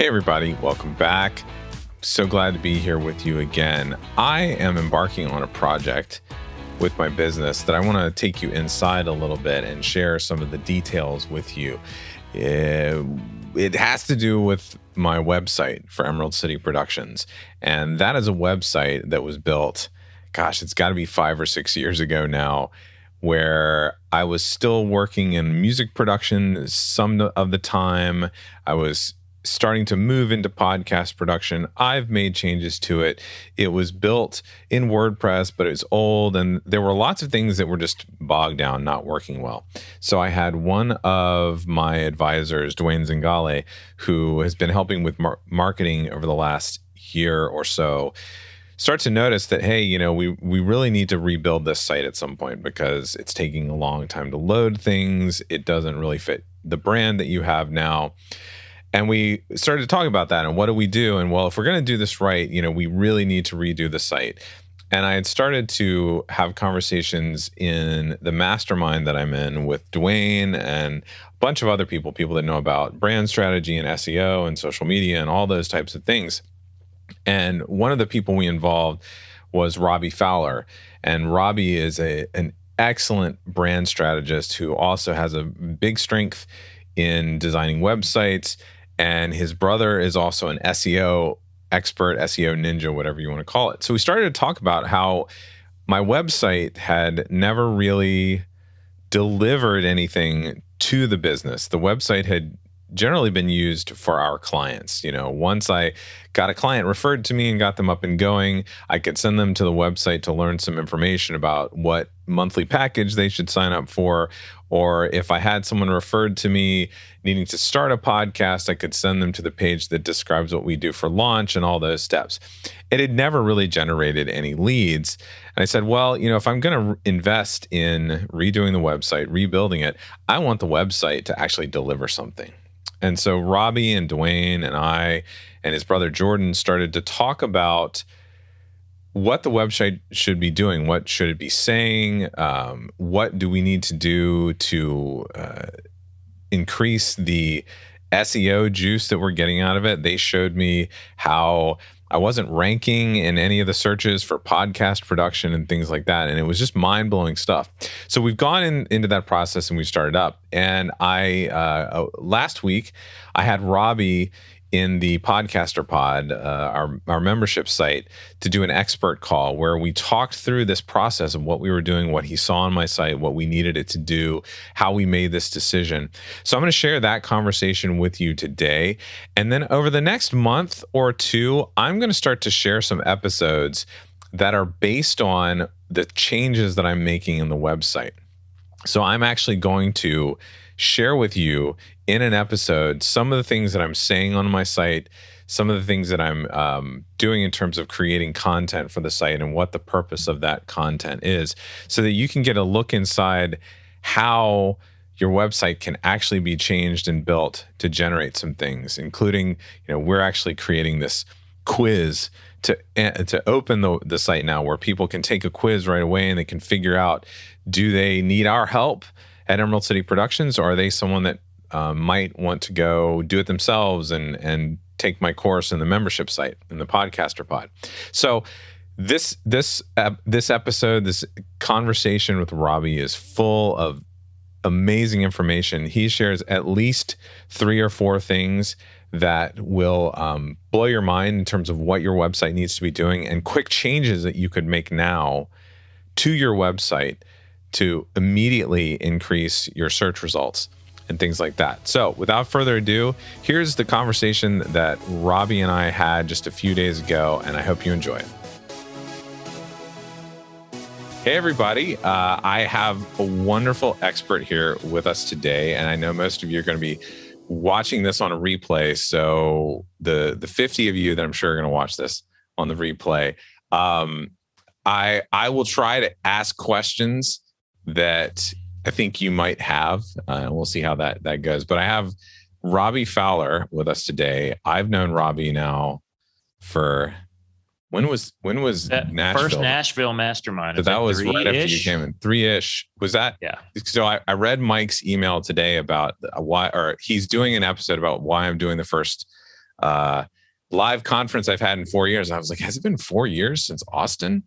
Hey everybody, welcome back. So glad to be here with you again. I am embarking on a project with my business that I want to take you inside a little bit and share some of the details with you. It has to do with my website for Emerald City Productions. And that is a website that was built, it's got to be 5 or 6 years ago now, where I was still working in music production some of the time. I was starting to move into podcast production. I've made changes to it. It was built in WordPress, but it's old, and there were lots of things that were just bogged down, not working well. So I had one of my advisors, Dwayne Zingale, who has been helping with marketing over the last year or so, start to notice that, hey, we really need to rebuild this site at some point because it's taking a long time to load things. It doesn't really fit the brand that you have now. And we started to talk about that and what do we do? And well, if we're going to do this right, we really need to redo the site. And I had started to have conversations in the mastermind that I'm in with Dwayne and a bunch of other people that know about brand strategy and SEO and social media and all those types of things. And one of the people we involved was Robby Fowler. And Robby is an excellent brand strategist who also has a big strength in designing websites. And his brother is also an SEO expert, SEO ninja, whatever you want to call it. So we started to talk about how my website had never really delivered anything to the business. The website had generally been used for our clients. Once I got a client referred to me and got them up and going, I could send them to the website to learn some information about what monthly package they should sign up for. Or if I had someone referred to me needing to start a podcast, I could send them to the page that describes what we do for launch and all those steps. It had never really generated any leads. And I said, well, if I'm going to invest in redoing the website, rebuilding it, I want the website to actually deliver something. And so Robby and Dwayne and I and his brother Jordan started to talk about what the website should be doing. What should it be saying? What do we need to do to increase the SEO juice that we're getting out of it? They showed me how I wasn't ranking in any of the searches for podcast production and things like that. And it was just mind-blowing stuff. So we've gone into that process and we started up. And last week, I had Robby in the Podcaster Pod, our membership site, to do an expert call where we talked through this process of what we were doing, what he saw on my site, what we needed it to do, how we made this decision. So I'm going to share that conversation with you today. And then over the next month or two, I'm going to start to share some episodes that are based on the changes that I'm making in the website. So I'm actually going to share with you in an episode some of the things that I'm saying on my site, some of the things that I'm doing in terms of creating content for the site and what the purpose of that content is, so that you can get a look inside how your website can actually be changed and built to generate some things, including, we're actually creating this quiz to open the site now, where people can take a quiz right away and they can figure out, do they need our help at Emerald City Productions, or are they someone that might want to go do it themselves and take my course in the membership site, in the Podcaster Pod. So this episode, this conversation with Robby is full of amazing information. He shares at least 3 or 4 things that will blow your mind in terms of what your website needs to be doing, and quick changes that you could make now to your website to immediately increase your search results and things like that. So without further ado, here's the conversation that Robby and I had just a few days ago, and I hope you enjoy it. Hey everybody, I have a wonderful expert here with us today, and I know most of you are going to be watching this on a replay. So the 50 of you that I'm sure are going to watch this on the replay, I will try to ask questions that I think you might have, and we'll see how that goes. But I have Robby Fowler with us today. I've known Robby now for when was that Nashville? First Nashville Mastermind? So that was right after you came in. 3-ish. Was that? Yeah. So I read Mike's email today about why, or he's doing an episode about why I'm doing the first live conference I've had in 4 years. I was like, has it been 4 years since Austin?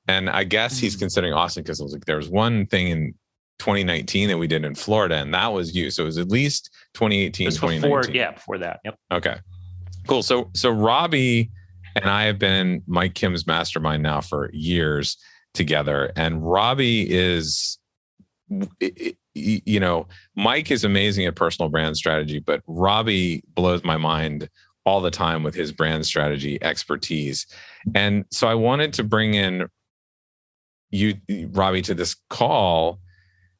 And I guess he's considering Austin because I was like, there was one thing in 2019 that we did in Florida, and that was you. So it was at least 2018, This 2019. before that. Yep. Okay, cool. So Robby and I have been in Mike Kim's mastermind now for years together. And Robby is, Mike is amazing at personal brand strategy, but Robby blows my mind all the time with his brand strategy expertise. And so I wanted to bring in you, Robby, to this call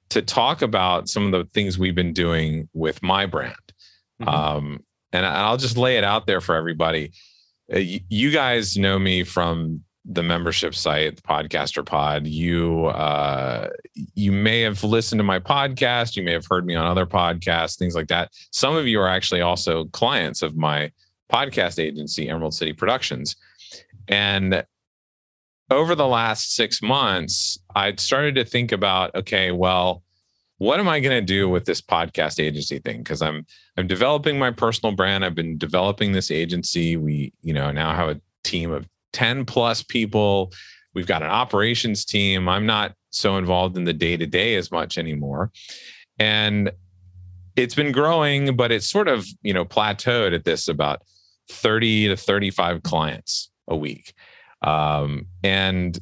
to talk about some of the things we've been doing with my brand. And I'll just lay it out there for everybody. You guys know me from the membership site, the Podcaster Pod. You may have listened to my podcast. You may have heard me on other podcasts, things like that. Some of you are actually also clients of my podcast agency, Emerald City Productions. And over the last 6 months, I started to think about, okay, well, what am I going to do with this podcast agency thing? Because I'm developing my personal brand. I've been developing this agency. We, now have a team of 10 plus people. We've got an operations team. I'm not so involved in the day-to-day as much anymore. And it's been growing, but it's sort of, plateaued at this about 30 to 35 clients a week. And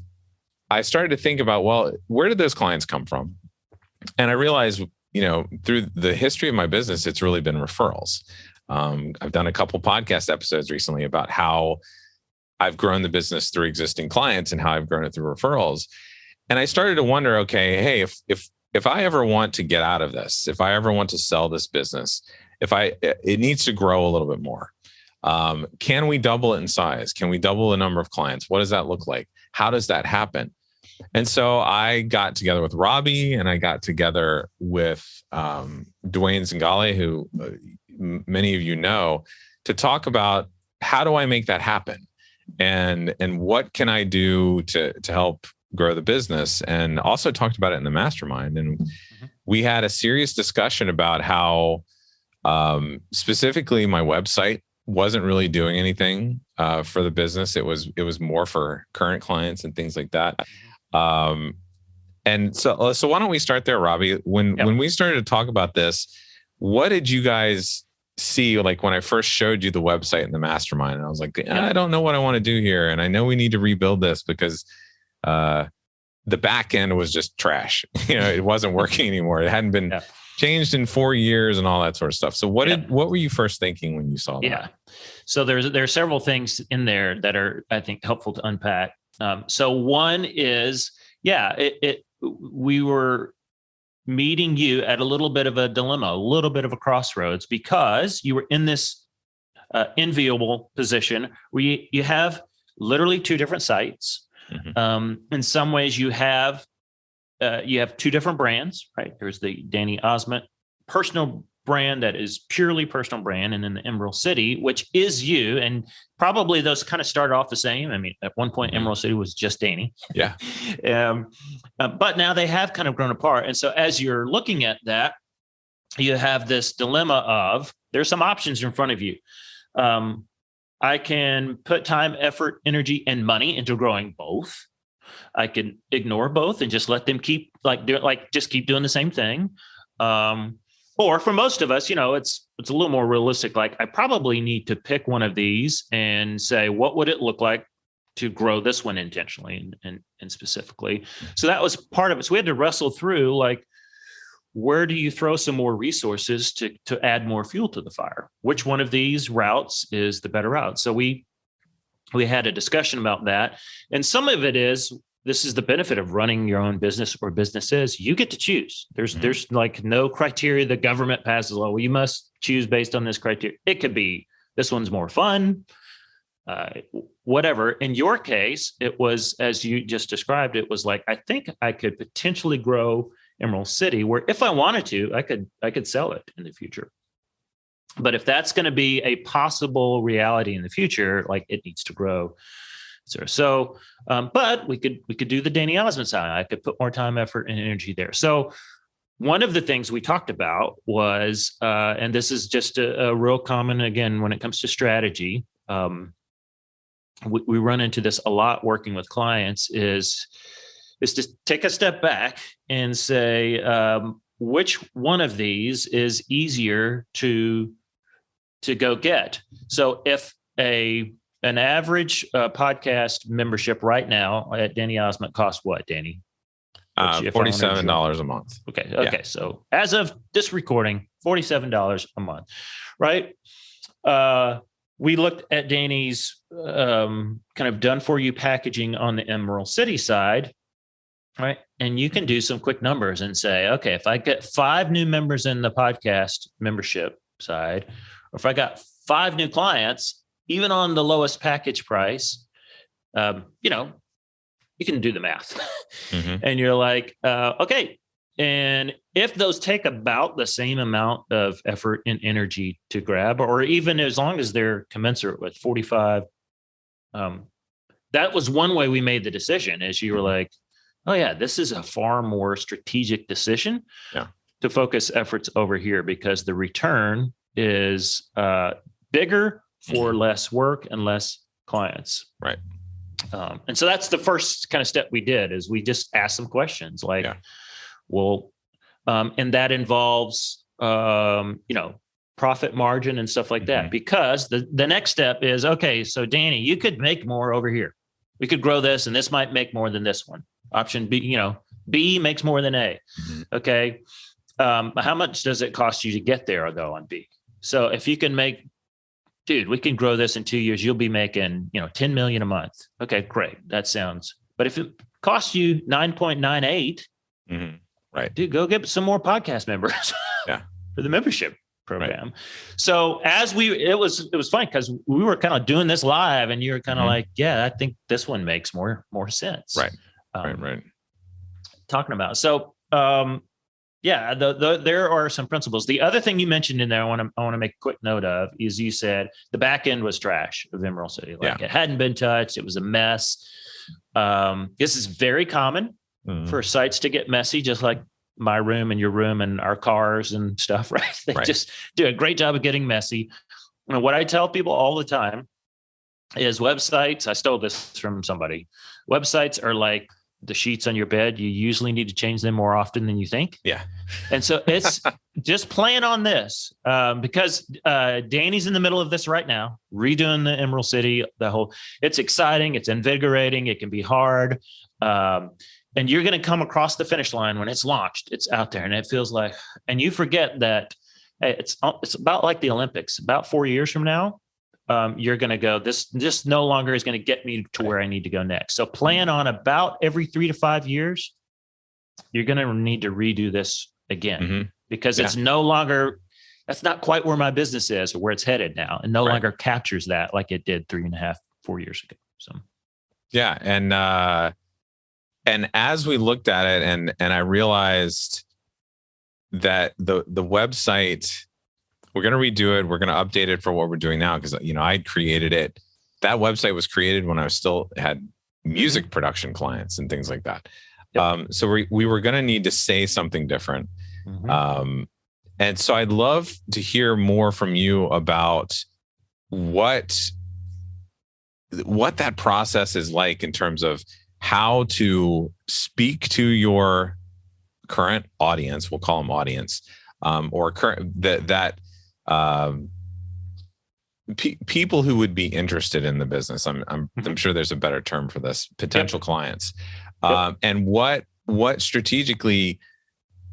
I started to think about, well, where did those clients come from? And I realized, through the history of my business, it's really been referrals. I've done a couple podcast episodes recently about how I've grown the business through existing clients and how I've grown it through referrals. And I started to wonder, okay, hey, if I ever want to get out of this, if I ever want to sell this business, it needs to grow a little bit more. Can we double it in size? Can we double the number of clients? What does that look like? How does that happen? And so I got together with Robby and I got together with Dwayne Zingale, who many of you know, to talk about how do I make that happen? And what can I do to help grow the business? And also talked about it in the mastermind. And we had a serious discussion about how specifically my website wasn't really doing anything for the business. It was more for current clients and things like that. And so why don't we start there, Robby? When we started to talk about this, what did you guys see? Like when I first showed you the website and the mastermind, and I was like, I don't know what I want to do here. And I know we need to rebuild this because, the back end was just trash. It wasn't working anymore. It hadn't been changed in 4 years and all that sort of stuff. So what were you first thinking when you saw that? Yeah. So there are several things in there that are, I think, helpful to unpack. So one is, we were meeting you at a little bit of a dilemma, a little bit of a crossroads, because you were in this enviable position where you have literally two different sites. In some ways, you have two different brands, right? There's the Danny Osment personal brand that is purely personal brand, and then the Emerald City, which is you. And probably those kind of started off the same. I mean, at one point, Emerald City was just Danny. Yeah. But now they have kind of grown apart. And so as you're looking at that, you have this dilemma of there's some options in front of you. I can put time, effort, energy, and money into growing both. I can ignore both and just let them keep keep doing the same thing. Or for most of us, it's a little more realistic. Like I probably need to pick one of these and say, what would it look like to grow this one intentionally and specifically? So that was part of it. So we had to wrestle through, like, where do you throw some more resources to add more fuel to the fire? Which one of these routes is the better route? So we had a discussion about that. And some of it is, this is the benefit of running your own business or businesses. You get to choose. There's like no criteria the government passes law. Well, you must choose based on this criteria. It could be this one's more fun, whatever. In your case, it was, as you just described, it was like, I think I could potentially grow Emerald City, where if I wanted to, I could sell it in the future. But if that's going to be a possible reality in the future, like it needs to grow. So, but we could do the Danny Osmond side. I could put more time, effort, and energy there. So one of the things we talked about was, and this is just a real common, again, when it comes to strategy, we run into this a lot working with clients, is to take a step back and say, which one of these is easier to go get? So if an average podcast membership right now at Danny Osmond costs what, Danny? $47 a month. Okay. Yeah. So as of this recording, $47 a month, right? We looked at Danny's kind of done for you packaging on the Emerald City side, right? And you can do some quick numbers and say, okay, if I get 5 new members in the podcast membership side, or if I got 5 new clients, even on the lowest package price, you can do the math. And you're like, okay. And if those take about the same amount of effort and energy to grab, or even as long as they're commensurate with 45, that was one way we made the decision, is you were like, oh yeah, this is a far more strategic decision to focus efforts over here, because the return is bigger for less work and less clients. Right. And so that's the first kind of step we did, is we just asked some questions like, well, and that involves, profit margin and stuff like that, because the next step is, okay, so Danny, you could make more over here. We could grow this, and this might make more than this one. Option B, B makes more than A. Okay. How much does it cost you to get there though on B? So if you can make, dude, we can grow this in 2 years, you'll be making, $10 million a month. Okay, great. That sounds, but if it costs you 9.98, right, dude, go get some more podcast members for the membership program. Right. So it was fun, because we were kind of doing this live, and you were kind of like, yeah, I think this one makes more sense. Right. Right. Talking about. So, there are some principles. The other thing you mentioned in there, I want to make a quick note of, is you said the back end was trash of Emerald City. It hadn't been touched. It was a mess. This is very common for sites to get messy, just like my room and your room and our cars and stuff, right? They just do a great job of getting messy. And what I tell people all the time is websites, I stole this from somebody. Websites are like the sheets on your bed. You usually need to change them more often than you think. Yeah. And so it's just playing on this, because Danny's in the middle of this right now, redoing the Emerald City, it's exciting. It's invigorating. It can be hard. And you're going to come across the finish line when it's launched. It's out there, and it feels like, and you forget that it's about like the Olympics. About 4 years from now, you're going to go, this no longer is going to get me to where I need to go next. So plan on about every 3 to 5 years, you're going to need to redo this again, because it's no longer, that's not quite where my business is or where it's headed now, and no longer captures that like it did 3.5, 4 years ago. So, yeah. And as we looked at it, and I realized that the website, we're going to redo it. We're going to update it for what we're doing now, because I created it. That website was created when I still had music production clients and things like that. So we were going to need to say something different. And so I'd love to hear more from you about what that process is like, in terms of how to speak to your current audience. We'll call them audience, or current people who would be interested in the business. I'm sure there's a better term for this. Potential clients, and what strategically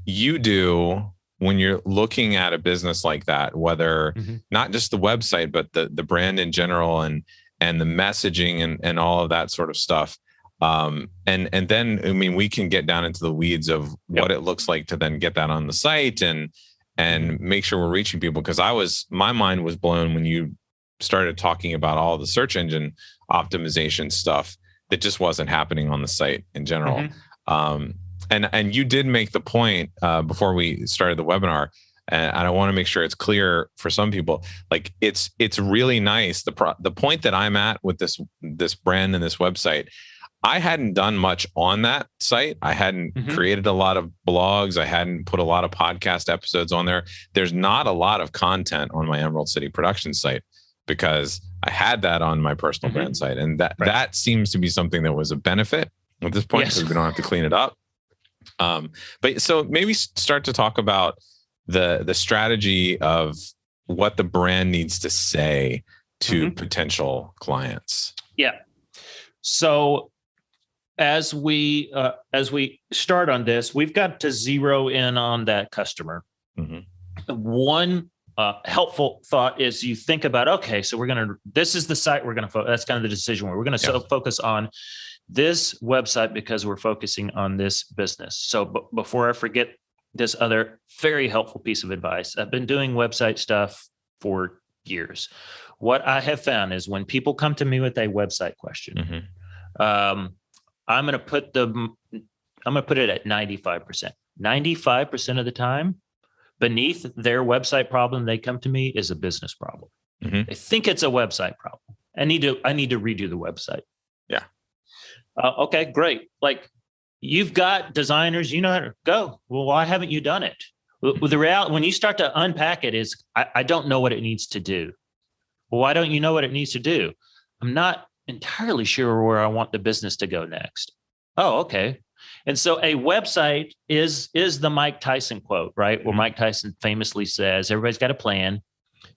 you do when you're looking at a business like that, whether not just the website, but the brand in general, and the messaging and all of that sort of stuff. And then, I mean, we can get down into the weeds of what it looks like to then get that on the site and make sure we're reaching people. Because my mind was blown when you started talking about all the search engine optimization stuff that just wasn't happening on the site in general. And you did make the point before we started the webinar, and I want to make sure it's clear for some people. Like it's really nice. The point that I'm at with this brand and this website, I hadn't done much on that site. I hadn't created a lot of blogs. I hadn't put a lot of podcast episodes on there. There's not a lot of content on my Emerald City production site because I had that on my personal brand site. And that seems to be something that was a benefit at this point because we don't have to clean it up. But so maybe start to talk about the strategy of what the brand needs to say to potential clients. Yeah. So as we start on this, we've got to zero in on that customer. One helpful thought is you think about, okay, so this is the site we're going to focus. That's kind of the decision where we're going to focus on this website because we're focusing on this business. So before I forget this other very helpful piece of advice, I've been doing website stuff for years. What I have found is when people come to me with a website question, I'm going to put it at 95%. 95% of the time, beneath their website problem, they come to me is a business problem. They think it's a website problem. I need to redo the website. Yeah. Okay, great. Like you've got designers, you know how to go. Well, why haven't you done it? With the reality, when you start to unpack it, is I don't know what it needs to do. Well, why don't you know what it needs to do? I'm not entirely sure where I want the business to go next. Oh, okay. And so a website is the Mike Tyson quote, right? Where Mike Tyson famously says, everybody's got a plan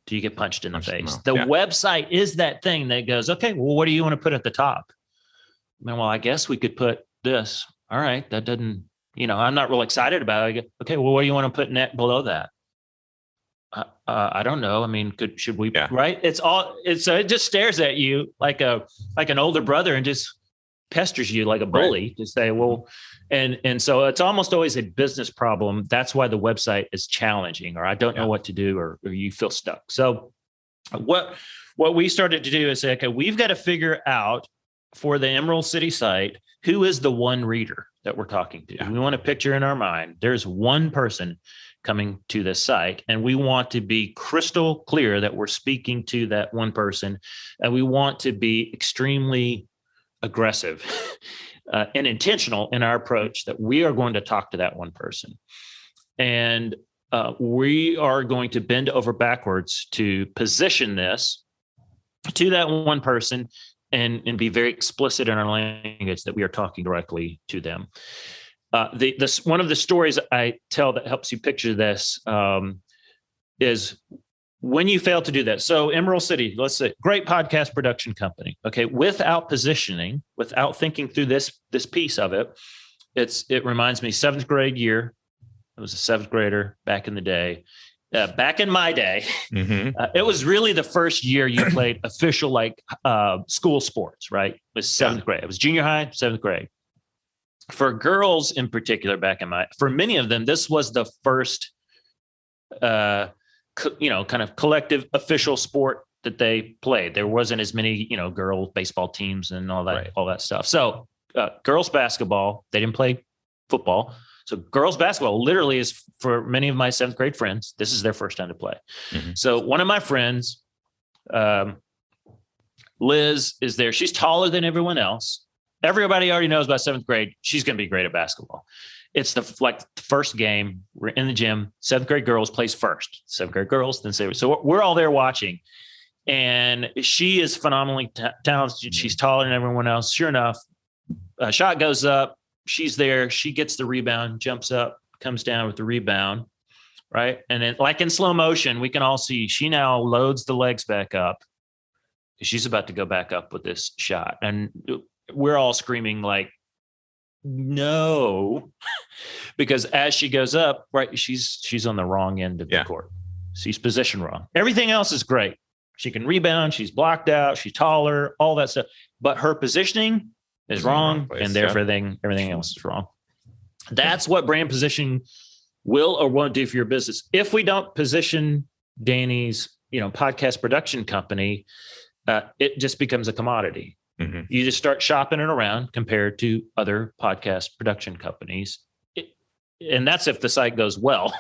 till you get punched in the face. The website is that thing that goes, okay, well, what do you want to put at the top? Well, I guess we could put this. All right. That doesn't, I'm not real excited about it. Okay. Well, what do you want to put below that? I don't know. I mean, should we, right? It just stares at you like an older brother and just pesters you like a bully to say, well, and so it's almost always a business problem. That's why the website is challenging, or I don't know what to do, or you feel stuck. So what we started to do is say, okay, we've got to figure out for the Emerald City site, who is the one reader that we're talking to? We want to picture in our mind, there's one person coming to this site, and we want to be crystal clear that we're speaking to that one person, and we want to be extremely aggressive and intentional in our approach that we are going to talk to that one person. And we are going to bend over backwards to position this to that one person and be very explicit in our language that we are talking directly to them. One of the stories I tell that helps you picture this is when you fail to do that. So Emerald City, let's say, great podcast production company. Okay, without positioning, without thinking through this piece of it, it reminds me 7th grade year. I was a 7th grader back in the day. Back in my day, it was really the first year you played official school sports, right? It was 7th grade. It was junior high, 7th grade. For girls in particular, for many of them, this was the first, kind of collective official sport that they played. There wasn't as many, girl baseball teams and all that stuff. So girls basketball, they didn't play football. So girls basketball literally is, for many of my 7th grade friends, this is their first time to play. So one of my friends, Liz, is there. She's taller than everyone else. Everybody already knows by 7th grade, she's going to be great at basketball. It's the first game. We're in the gym. 7th grade girls plays first. 7th grade girls, then 7th. So we're all there watching. And she is phenomenally talented. She's taller than everyone else. Sure enough, a shot goes up. She's there. She gets the rebound, jumps up, comes down with the rebound, right? And then, like in slow motion, we can all see she now loads the legs back up. She's about to go back up with this shot. And we're all screaming like, no, because as she goes up, right, she's on the wrong end of the court. She's positioned wrong. Everything else is great. She can rebound. She's blocked out. She's taller, all that stuff. But her positioning is wrong, and therefore everything else is wrong. That's what brand positioning will or won't do for your business. If we don't position Danny's, podcast production company, it just becomes a commodity. You just start shopping it around compared to other podcast production companies. And that's if the site goes well.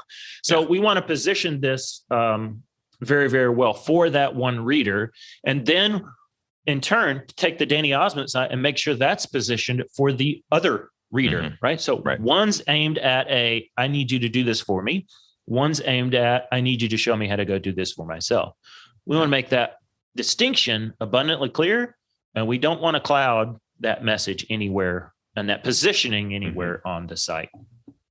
So we want to position this very, very well for that one reader. And then in turn take the Danny Osmond site and make sure that's positioned for the other reader, right? So one's aimed at I need you to do this for me. One's aimed at, I need you to show me how to go do this for myself. We want to make that distinction abundantly clear, and we don't want to cloud that message anywhere and that positioning anywhere on the site.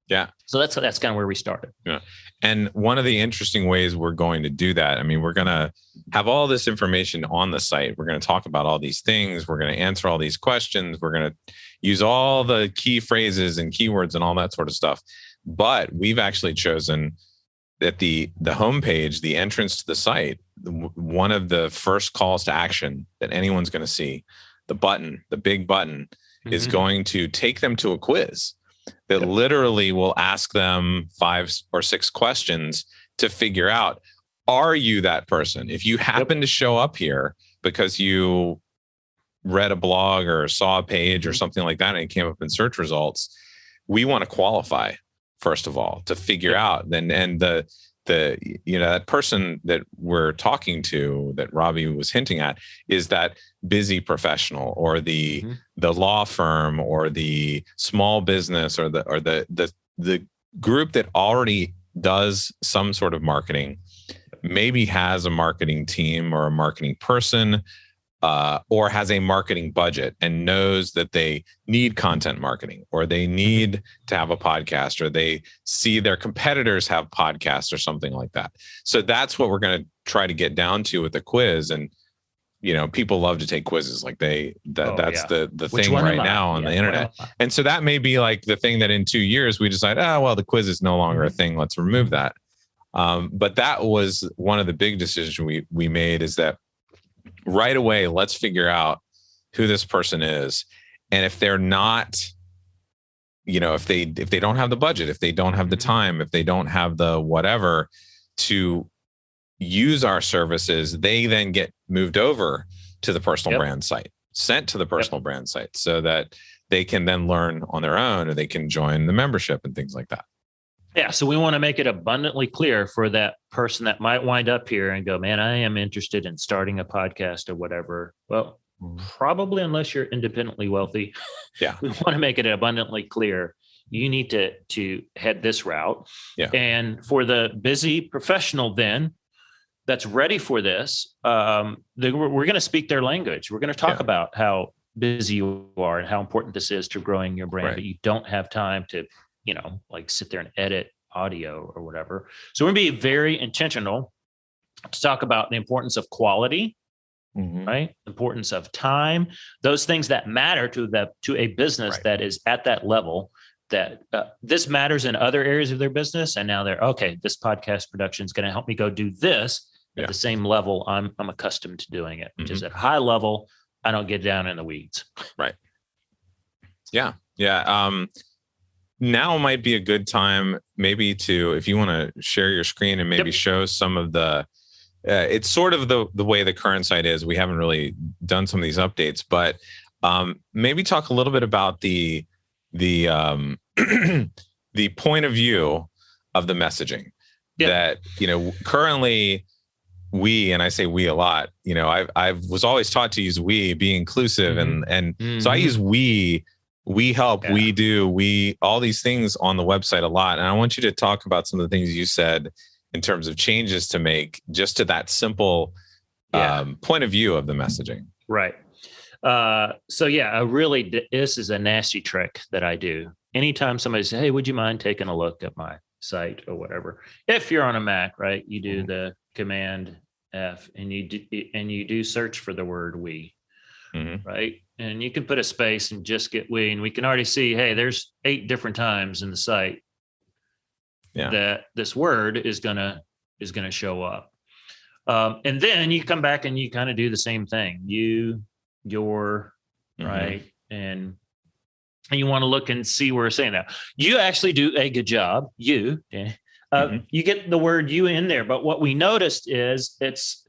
Yeah. So that's kind of where we started. Yeah. And one of the interesting ways we're going to do that, I mean, we're going to have all this information on the site. We're going to talk about all these things. We're going to answer all these questions. We're going to use all the key phrases and keywords and all that sort of stuff. But we've actually chosen that the homepage, the entrance to the site, one of the first calls to action that anyone's going to see, the button, the big button, is going to take them to a quiz that literally will ask them 5 or 6 questions to figure out, are you that person? If you happen to show up here because you read a blog or saw a page or something like that and it came up in search results, we want to qualify, first of all, to figure out. And the that person that we're talking to, that Robby was hinting at, is that busy professional or the law firm or the small business or the group that already does some sort of marketing, maybe has a marketing team or a marketing person, or has a marketing budget and knows that they need content marketing, or they need to have a podcast, or they see their competitors have podcasts or something like that. So that's what we're going to try to get down to with the quiz. And, people love to take quizzes. Like that's the thing right now on the internet. And so that may be like the thing that in 2 years we decide, the quiz is no longer a thing. Let's remove that. But that was one of the big decisions we made, is that right away, let's figure out who this person is. And if they're not, if they don't have the budget, if they don't have the time, if they don't have the whatever to use our services, they then get moved over to the personal brand site, sent to the personal brand site, so that they can then learn on their own, or they can join the membership and things like that. Yeah. So we want to make it abundantly clear for that person that might wind up here and go, man, I am interested in starting a podcast or whatever. Well, probably, unless you're independently wealthy. Yeah. We want to make it abundantly clear. You need to head this route. Yeah. And for the busy professional then that's ready for this, we're going to speak their language. We're going to talk about how busy you are and how important this is to growing your brand, but you don't have time to like sit there and edit audio or whatever. So we're going to be very intentional to talk about the importance of quality, right? Importance of time, those things that matter to a business that is at that level, that this matters in other areas of their business. And now this podcast production is going to help me go do this at the same level I'm accustomed to doing it, which is at a high level. I don't get down in the weeds. Right. Yeah. Yeah. Now might be a good time maybe to, if you want to share your screen and maybe show some of the, it's sort of the way the current site is. We haven't really done some of these updates, but maybe talk a little bit about the the point of view of the messaging that, currently and I say we a lot, I was always taught to use we, be inclusive. And so I use we help, we do, all these things on the website a lot. And I want you to talk about some of the things you said in terms of changes to make just to that simple point of view of the messaging. Right. This is a nasty trick that I do. Anytime somebody says, hey, would you mind taking a look at my site or whatever? If you're on a Mac, right, you do the Command F and you do search for the word we, right? And you can put a space and just get we, and we can already see, hey, there's 8 different times in the site that this word is gonna show up. And then you come back and you kind of do the same thing. Your, right, and you want to look and see where it's saying that. You actually do a good job. You get the word you in there, but what we noticed is it's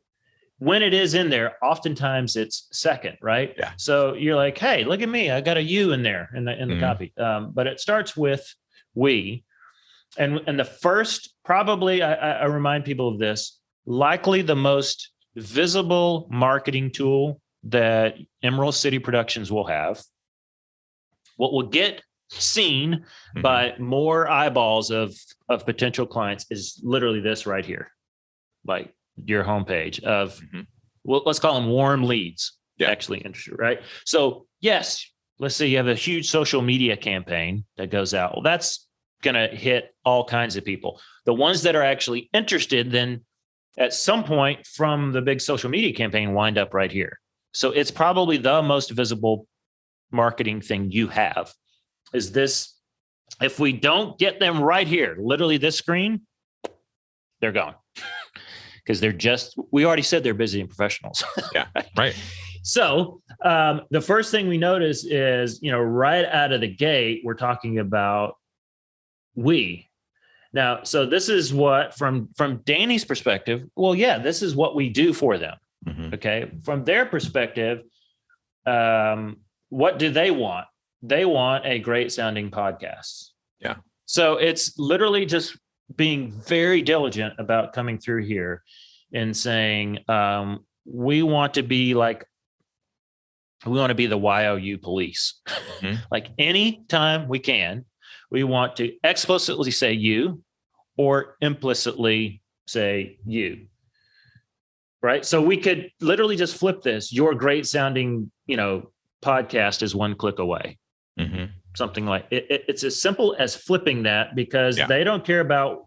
when it is in there, oftentimes it's second, right? Yeah. So you're like, hey, look at me. I got a you in there in the copy. But it starts with we. And the first, probably, I remind people of this, likely the most visible marketing tool that Emerald City Productions will have, what will get seen by more eyeballs of potential clients is literally this right here, like your homepage of, well, let's call them warm leads. Actually interested, right? So yes, let's say you have a huge social media campaign that goes out. Well, that's going to hit all kinds of people. The ones that are actually interested then at some point from the big social media campaign wind up right here. So it's probably the most visible marketing thing you have is this. If we don't get them right here, literally this screen, they're gone. Because we already said they're busy and professionals. Yeah, right. So the first thing we notice is, right out of the gate, we're talking about we. Now, so this is what, from Danny's perspective, well, yeah, this is what we do for them. Okay. From their perspective, what do they want? They want a great sounding podcast. Yeah. So it's literally just being very diligent about coming through here and saying, we want to be the YOU police. Like anytime we can, we want to explicitly say you or implicitly say you. Right. So we could literally just flip this. Your great sounding, podcast is one click away. Something like it's as simple as flipping that, because they don't care about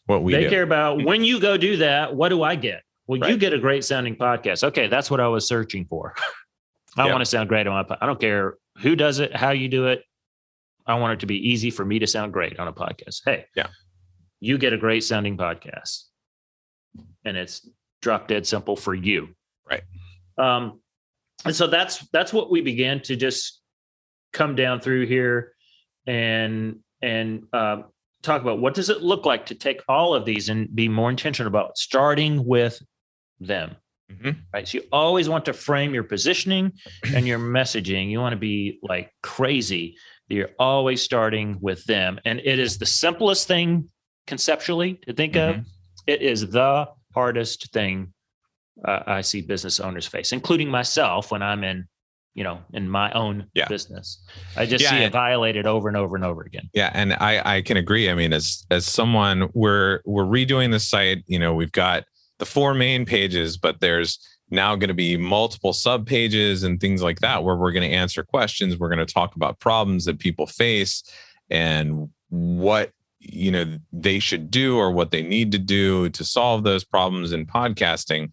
what we care about when you go do that. What do I get? Well, you get a great sounding podcast. Okay. That's what I was searching for. I want to sound great on my podcast. I don't care who does it, how you do it. I want it to be easy for me to sound great on a podcast. Hey, you get a great sounding podcast, and it's drop dead simple for you. Right. And so that's what we began to just come down through here and talk about. What does it look like to take all of these and be more intentional about starting with them? Right. So you always want to frame your positioning and your messaging. You want to be like crazy. You're always starting with them. And it is the simplest thing conceptually to think of. It is the hardest thing I see business owners face, including myself when I'm in my own business. I just see it violated over and over and over again. Yeah. And I can agree. I mean, as someone, we're redoing the site, we've got the 4 main pages, but there's now going to be multiple sub pages and things like that, where we're going to answer questions. We're going to talk about problems that people face and what, they should do or what they need to do to solve those problems in podcasting.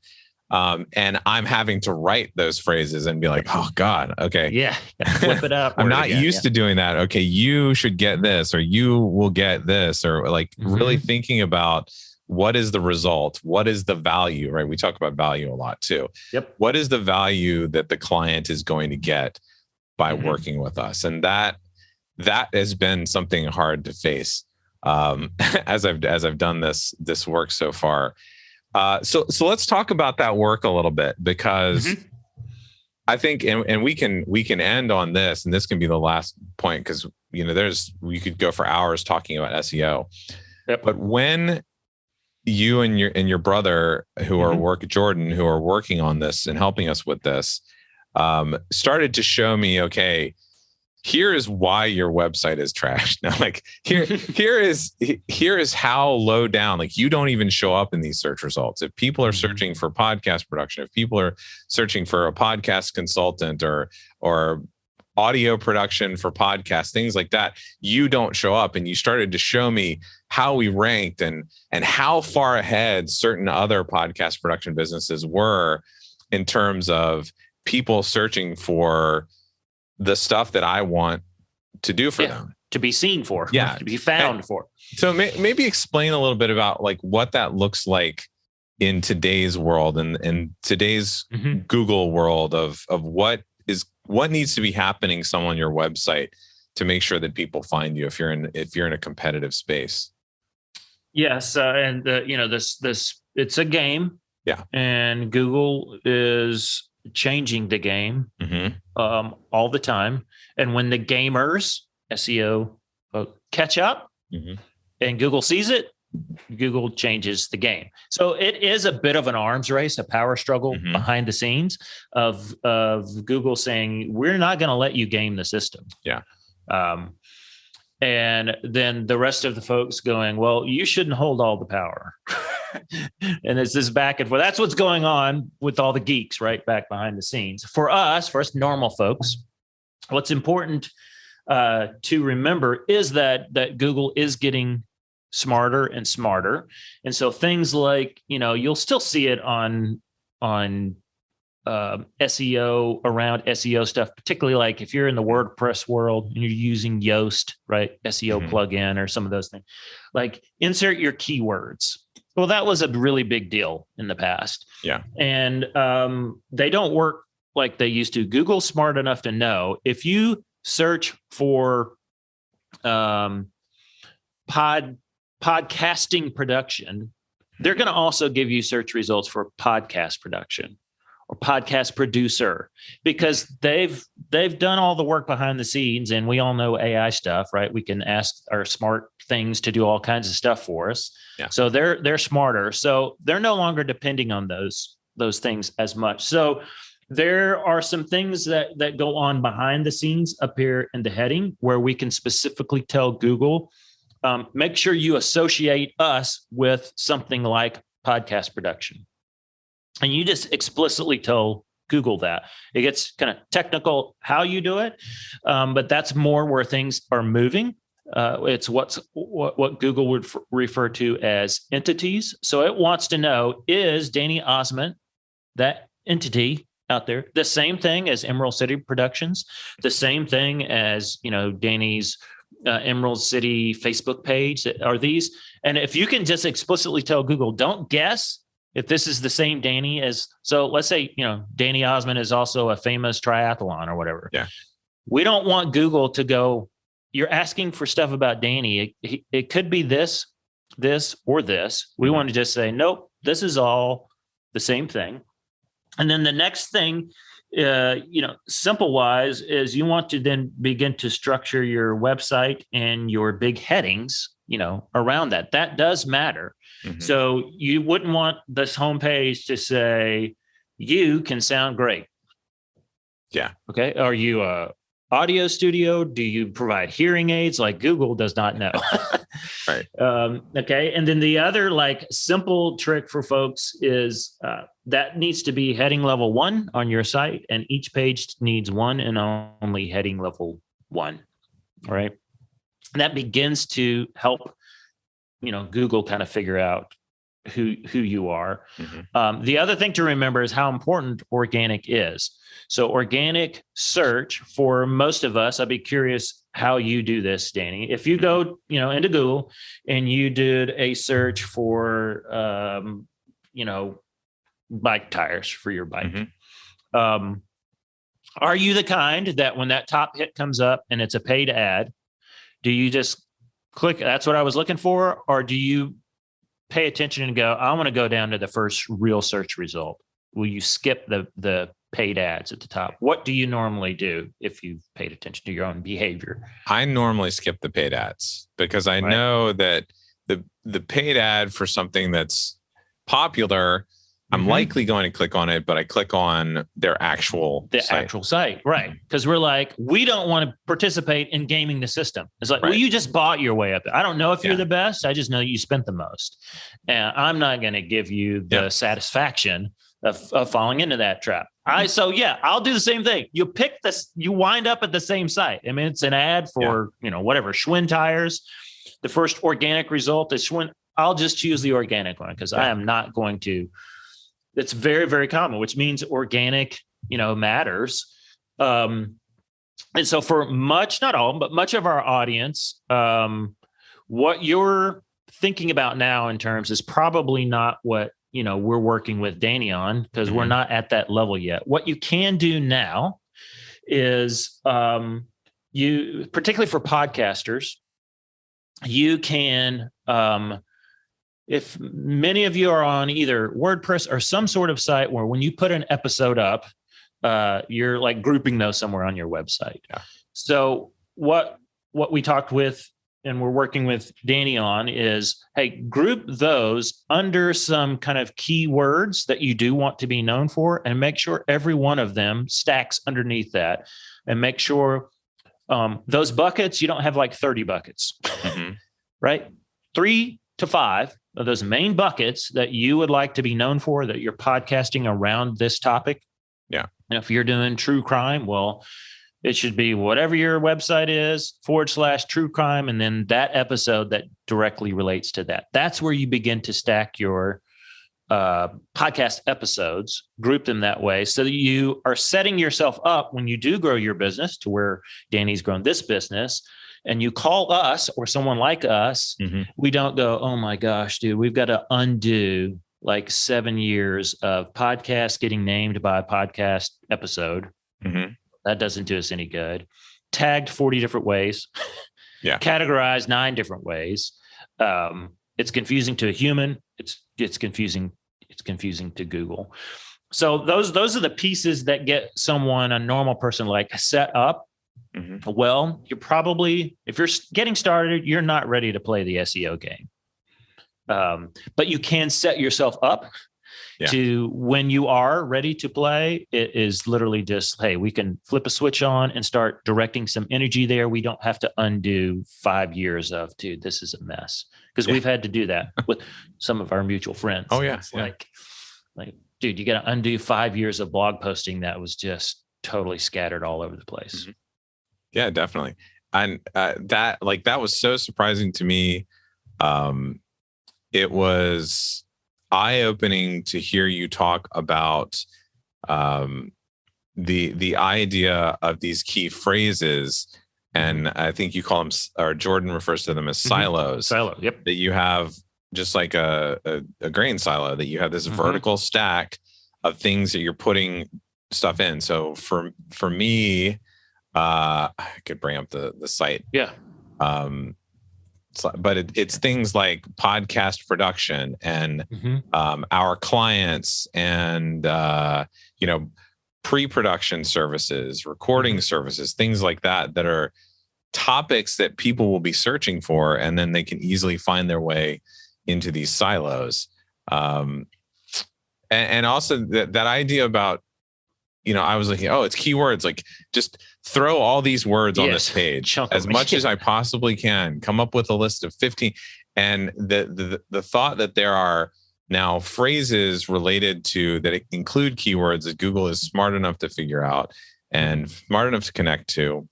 And I'm having to write those phrases and be like, oh God, okay. Yeah. Flip it up. I'm not used to doing that. Okay. You should get this, or you will get this, or like really thinking about what is the result? What is the value, right? We talk about value a lot too. Yep. What is the value that the client is going to get by working with us? And that has been something hard to face as I've done this work so far. So let's talk about that work a little bit, because I think, and we can end on this, and this can be the last point, because we could go for hours talking about SEO. Yep. But when you and your brother Jordan, who are working on this and helping us with this, started to show me, okay, here is why your website is trashed. Now, like here is how low down, like you don't even show up in these search results. If people are searching for podcast production, if people are searching for a podcast consultant or audio production for podcasts, things like that, you don't show up. And you started to show me how we ranked and how far ahead certain other podcast production businesses were in terms of people searching for the stuff that I want to do for them. To be seen for, to be found for. So maybe explain a little bit about like what that looks like in today's world and in today's Google world of what needs to be happening on your website to make sure that people find you if you're in a competitive space. Yes, and this it's a game. Yeah, and Google is changing the game all the time. And when the gamers SEO catch up and Google sees it, Google changes the game. So it is a bit of an arms race, a power struggle behind the scenes of Google saying, we're not going to let you game the system. Yeah. And then the rest of the folks going, well, you shouldn't hold all the power. And it's this back and forth. That's what's going on with all the geeks right back behind the scenes. For us normal folks, what's important to remember is that Google is getting smarter and smarter. And so things like, you'll still see it on SEO, around SEO stuff, particularly like if you're in the WordPress world and you're using Yoast, right? SEO plugin or some of those things, like insert your keywords. Well, that was a really big deal in the past. Yeah. And they don't work like they used to. Google's smart enough to know if you search for podcasting production, they're going to also give you search results for podcast production or podcast producer, because they've done all the work behind the scenes, and we all know AI stuff, right? We can ask our smart things to do all kinds of stuff for us. Yeah. So they're smarter. So they're no longer depending on those things as much. So there are some things that go on behind the scenes up here in the heading where we can specifically tell Google, make sure you associate us with something like podcast production. And you just explicitly tell Google that. It gets kind of technical how you do it, but that's more where things are moving. It's what Google would refer to as entities. So it wants to know, is Danny Osmond, that entity out there, the same thing as Emerald City Productions, the same thing as, Danny's Emerald City Facebook page? Are these? And if you can just explicitly tell Google, don't guess if this is the same Danny as, so let's say, Danny Osmond is also a famous triathlon or whatever. Yeah. We don't want Google to go, you're asking for stuff about Danny. It could be this, or this. We want to just say, nope, this is all the same thing. And then the next thing, simple wise, is you want to then begin to structure your website and your big headings, around that. That does matter. So you wouldn't want this homepage to say, you can sound great. Yeah. Okay. Are you a audio studio? Do you provide hearing aids? Like Google does not know. Right. Okay. And then the other simple trick for folks is that needs to be heading level 1 on your site, and each page needs one and only heading level 1. All right. And that begins to help, Google kind of figure out who you are. The other thing to remember is how important organic is. So organic search for most of us, I'd be curious how you do this, Danny. If you go, into Google and you did a search for, bike tires for your bike. Are you the kind that when that top hit comes up and it's a paid ad, do you just click, that's what I was looking for? Or do you pay attention and go, I want to go down to the first real search result? Will you skip the paid ads at the top? What do you normally do if you've paid attention to your own behavior? I normally skip the paid ads because I know that the paid ad for something that's popular, I'm likely going to click on it, but I click on their actual site. Right. Because we're like, we don't want to participate in gaming the system. It's like, well, you just bought your way up there. I don't know if you're the best. I just know you spent the most. And I'm not going to give you the satisfaction of falling into that trap. I'll do the same thing. You pick this, you wind up at the same site. I mean, it's an ad for, whatever, Schwinn tires. The first organic result is Schwinn. I'll just choose the organic one because I am not going to. It's very, very common, which means organic, matters. And so for much, not all, but much of our audience, what you're thinking about now in terms is probably not what, we're working with Danny on, because we're not at that level yet. What you can do now is you, particularly for podcasters, you can, if many of you are on either WordPress or some sort of site where when you put an episode up, you're like grouping those somewhere on your website. Yeah. So what we talked with and we're working with Danny on is, hey, group those under some kind of keywords that you do want to be known for, and make sure every one of them stacks underneath that, and make sure those buckets, you don't have like 30 buckets, right? 3 to 5 of those main buckets that you would like to be known for, that you're podcasting around this topic. Yeah. And if you're doing true crime, well, it should be whatever your website is /true crime. And then that episode that directly relates to that. That's where you begin to stack your podcast episodes, group them that way, so that you are setting yourself up when you do grow your business to where Danny's grown this business, and you call us or someone like us. We don't go, oh my gosh, dude, we've got to undo like 7 years of podcasts getting named by a podcast episode. That doesn't do us any good. Tagged 40 different ways. Yeah. Categorized 9 different ways. It's confusing to a human. It's confusing to Google. So those are the pieces that get someone, a normal person, like set up. Well, you're probably, if you're getting started, you're not ready to play the SEO game. But you can set yourself up to when you are ready to play. It is literally just, hey, we can flip a switch on and start directing some energy there. We don't have to undo 5 years of, dude, this is a mess. Because we've had to do that with some of our mutual friends. Oh, yeah. It's like, dude, you got to undo 5 years of blog posting that was just totally scattered all over the place. Yeah, definitely. And that was so surprising to me. It was eye-opening to hear you talk about the idea of these key phrases. And I think you call them, or Jordan refers to them as silos. Silo, yep. That you have just like a grain silo, that you have this vertical stack of things that you're putting stuff in. So for me, I could bring up the site. Yeah. But it's things like podcast production and our clients and pre-production services, recording services, things like that are topics that people will be searching for, and then they can easily find their way into these silos. And also that idea about, I was looking, it's keywords, like just throw all these words on this page as much as I possibly can, come up with a list of 15. And the thought that there are now phrases related to that include keywords that Google is smart enough to figure out and smart enough to connect to.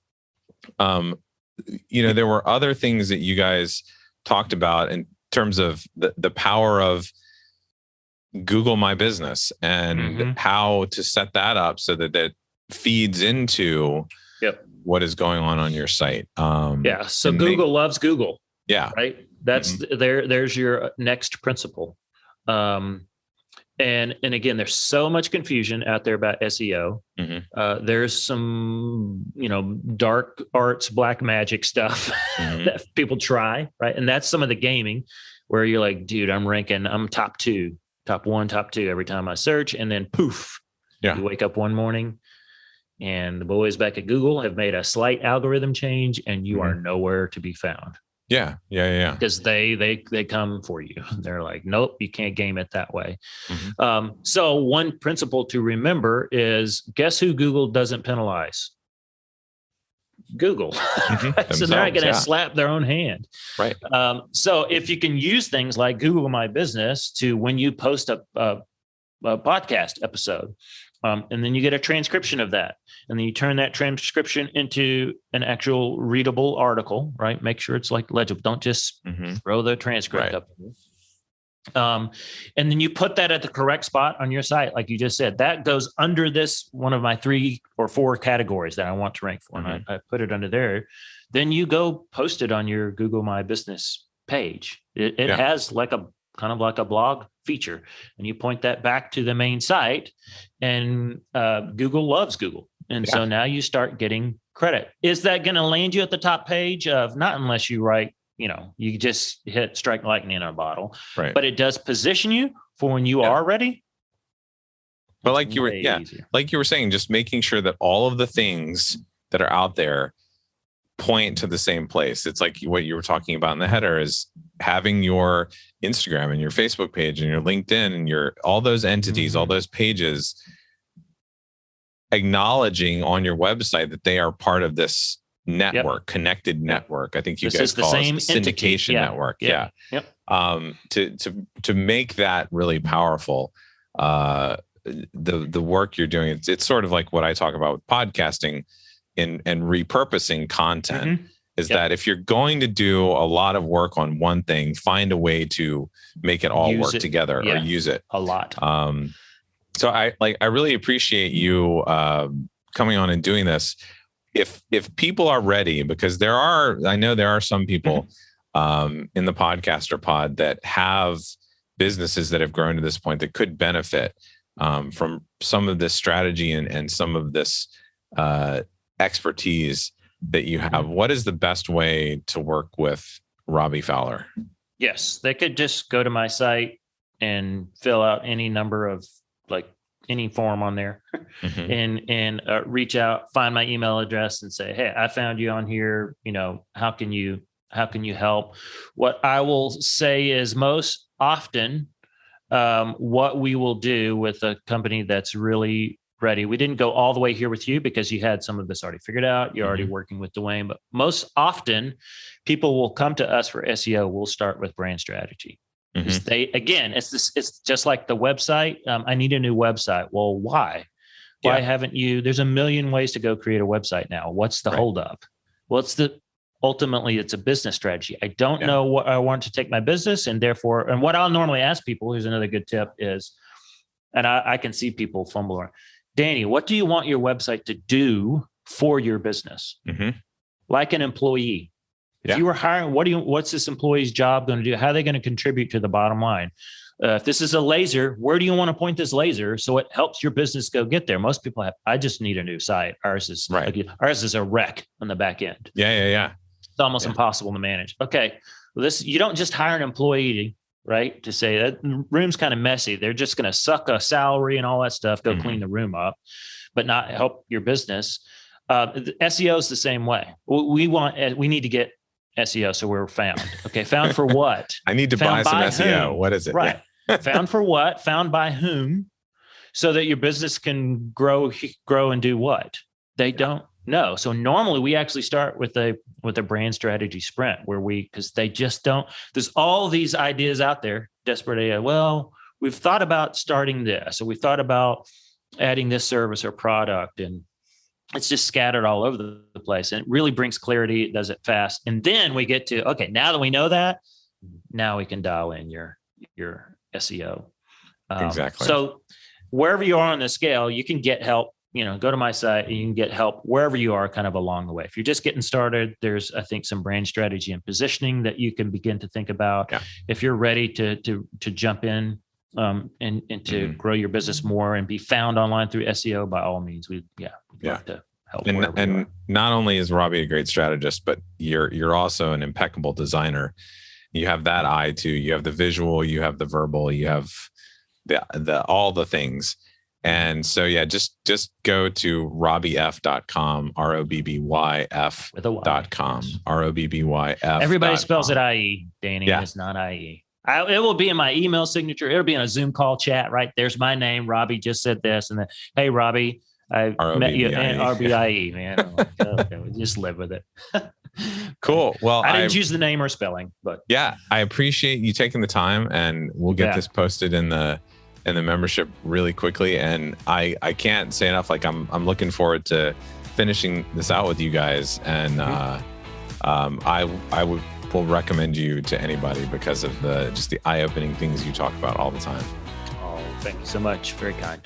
There were other things that you guys talked about in terms of the power of Google My Business and how to set that up so that that feeds into what is going on your site. So Google loves Google. Yeah. Right. That's there's your next principle. And again, there's so much confusion out there about SEO. There's some, dark arts, black magic stuff that people try, right? And that's some of the gaming where you're like, dude, I'm top 2, top 1, top 2 every time I search. And then poof, you wake up one morning and the boys back at Google have made a slight algorithm change and you are nowhere to be found. Yeah. Because they come for you. They're like, nope, you can't game it that way. So one principle to remember is, guess who Google doesn't penalize? Google. So they're not going to slap their own hand. Right. So if you can use things like Google My Business to, when you post a podcast episode, and then you get a transcription of that, and then you turn that transcription into an actual readable article, right? Make sure it's like legible. Don't just throw the transcript up. And then you put that at the correct spot on your site. Like you just said, that goes under this, one of my 3 or 4 categories that I want to rank for. And I put it under there. Then you go post it on your Google My Business page. It has like a kind of like a blog feature, and you point that back to the main site, and Google loves Google. And so now you start getting credit. Is that going to land you at the top page of? Not unless you write, you just hit strike lightning in a bottle, right? But it does position you for when you are ready. But like you were saying, just making sure that all of the things that are out there point to the same place. It's like what you were talking about in the header is having your Instagram and your Facebook page and your LinkedIn and your all those entities, all those pages, acknowledging on your website that they are part of this network, connected network. I think you guys call it a syndication network. Yeah. To make that really powerful, the work you're doing, it's sort of like what I talk about with podcasting and repurposing content. Is that if you're going to do a lot of work on one thing, find a way to make it all work together or use it a lot. So I really appreciate you coming on and doing this. If people are ready, because I know there are some people in the podcaster pod that have businesses that have grown to this point that could benefit from some of this strategy and some of this expertise that you have. What is the best way to work with Robby Fowler? Yes, they could just go to my site and fill out any number of any form on there and reach out, find my email address and say, hey, I found you on here. How can you help? What I will say is most often what we will do with a company that's really ready. We didn't go all the way here with you because you had some of this already figured out. You're already working with Dwayne, but most often people will come to us for SEO. We'll start with brand strategy. It's just like the website. I need a new website. Well, why? Why haven't you? There's a million ways to go create a website now. What's the holdup? Ultimately, it's a business strategy. I don't know what I want to take my business, and what I'll normally ask people, here's another good tip is, and I can see people fumble around. Danny, what do you want your website to do for your business? Like an employee. If you were hiring, what's this employee's job going to do? How are they going to contribute to the bottom line? If this is a laser, where do you want to point this laser so it helps your business go get there? Most people I just need a new site. Ours is a wreck on the back end. Yeah. It's almost impossible to manage. Okay. Well, you don't just hire an employee, right? To say that room's kind of messy. They're just going to suck a salary and all that stuff, go clean the room up, but not help your business. SEO is the same way. We need to get SEO. So we're found. Okay. Found for what? I need to buy some SEO. Whom? What is it? Right. Found for what? Found by whom? So that your business can grow and do what? They don't know. So normally we actually start with a brand strategy sprint because they just don't, there's all these ideas out there, desperate AI. Well, we've thought about starting this, or we thought about adding this service or product, and it's just scattered all over the place. And it really brings clarity. It does it fast. And then we get to, okay, now that we know that, now we can dial in your SEO. Exactly. So wherever you are on the scale, you can get help. Go to my site and you can get help wherever you are kind of along the way. If you're just getting started, there's, I think, some brand strategy and positioning that you can begin to think about. Yeah. If you're ready to jump in and to grow your business more and be found online through SEO, by all means, we'd love to help. And not only is Robby a great strategist, but you're also an impeccable designer. You have that eye too. You have the visual, you have the verbal, you have the all the things. And so, just go to robbyf.com, ROBBYF.com, ROBBYF. Everybody spells it IE, Danny. Yeah. It's not IE. It will be in my email signature. It'll be in a Zoom call chat, right? There's my name. Robby just said this. And then, hey, Robby, I met you at RBIE, man. Okay, we just live with it. Cool. Well, I didn't choose the name or spelling, but I appreciate you taking the time, and we'll get this posted in the membership really quickly. And I can't say enough. Like I'm looking forward to finishing this out with you guys. And I will recommend you to anybody because of just the eye-opening things you talk about all the time. Oh, thank you so much. Very kind.